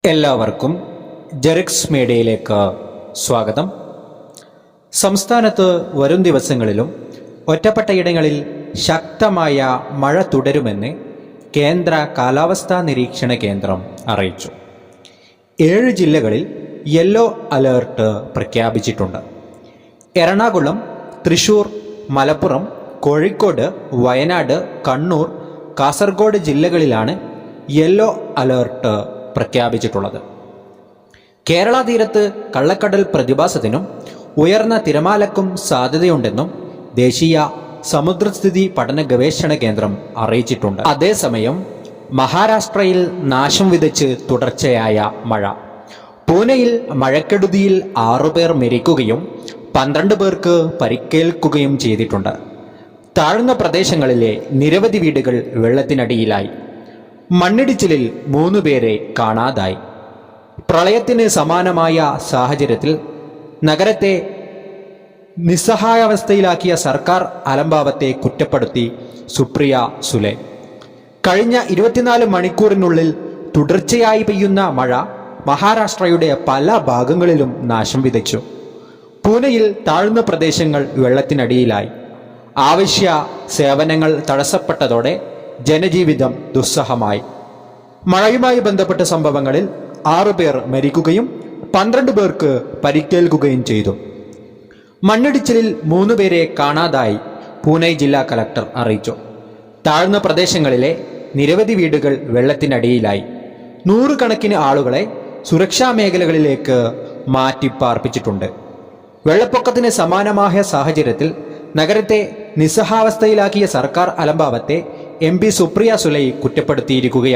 എല്ലാവർക്കും ജെറിക്സ് മീഡിയയിലേക്ക് സ്വാഗതം. സംസ്ഥാനത്ത് വരും ദിവസങ്ങളിലും ഒറ്റപ്പെട്ടയിടങ്ങളിൽ ശക്തമായ മഴ തുടരുമെന്ന് കേന്ദ്ര കാലാവസ്ഥാ നിരീക്ഷണ കേന്ദ്രം അറിയിച്ചു. 7 ജില്ലകളിൽ യെല്ലോ അലേർട്ട് പ്രഖ്യാപിച്ചിട്ടുണ്ട്. എറണാകുളം, തൃശൂർ, മലപ്പുറം, കോഴിക്കോട്, വയനാട്, കണ്ണൂർ, കാസർഗോഡ് ജില്ലകളിലാണ് യെല്ലോ അലേർട്ട് പ്രഖ്യാപിച്ചിട്ടുള്ളത്. കേരള തീരത്ത് കള്ളക്കടൽ പ്രതിഭാസത്തിനും ഉയർന്ന തിരമാലക്കും സാധ്യതയുണ്ടെന്നും ദേശീയ സമുദ്രസ്ഥിതി പഠന ഗവേഷണ കേന്ദ്രം അറിയിച്ചിട്ടുണ്ട്. അതേസമയം മഹാരാഷ്ട്രയിൽ നാശം വിതച്ച് തുടർച്ചയായ മഴ. പൂനെയിൽ മഴക്കെടുതിയിൽ 6 പേർ മരിക്കുകയും 12 പേർക്ക് പരിക്കേൽക്കുകയും ചെയ്തിട്ടുണ്ട്. താഴ്ന്ന പ്രദേശങ്ങളിലെ നിരവധി വീടുകൾ വെള്ളത്തിനടിയിലായി. മണ്ണിടിച്ചിലിൽ 3 പേരെ കാണാതായി. പ്രളയത്തിന് സമാനമായ സാഹചര്യത്തിൽ നഗരത്തെ നിസ്സഹായാവസ്ഥയിലാക്കിയ സർക്കാർ അലംഭാവത്തെ കുറ്റപ്പെടുത്തി സുപ്രിയ സുലെ. കഴിഞ്ഞ 24 മണിക്കൂറിനുള്ളിൽ തുടർച്ചയായി പെയ്യുന്ന മഴ മഹാരാഷ്ട്രയുടെ പല ഭാഗങ്ങളിലും നാശം വിതച്ചു. പൂനെയിൽ താഴ്ന്ന പ്രദേശങ്ങൾ വെള്ളത്തിനടിയിലായി. അവശ്യ സേവനങ്ങൾ തടസ്സപ്പെട്ടതോടെ ജനജീവിതം ദുസ്സഹമായി. മഴയുമായി ബന്ധപ്പെട്ട സംഭവങ്ങളിൽ 6 പേർ മരിക്കുകയും 12 പേർക്ക് പരിക്കേൽക്കുകയും ചെയ്തു. മണ്ണിടിച്ചിലിൽ 3 പേരെ കാണാതായി പൂനെ ജില്ലാ കളക്ടർ അറിയിച്ചു. താഴ്ന്ന പ്രദേശങ്ങളിലെ നിരവധി വീടുകൾ വെള്ളത്തിനടിയിലായി. 100 കണക്കിന് ആളുകളെ സുരക്ഷാ മേഖലകളിലേക്ക് മാറ്റിപ്പാർപ്പിച്ചിട്ടുണ്ട്. വെള്ളപ്പൊക്കത്തിന് സമാനമായ സാഹചര്യത്തിൽ നഗരത്തെ നിസ്സഹാവസ്ഥയിലാക്കിയ സർക്കാർ അലംഭാവത്തെ MP സുപ്രിയ സുലെ കുറ്റപ്പെടുത്തിയിരിക്കുകയാണ്.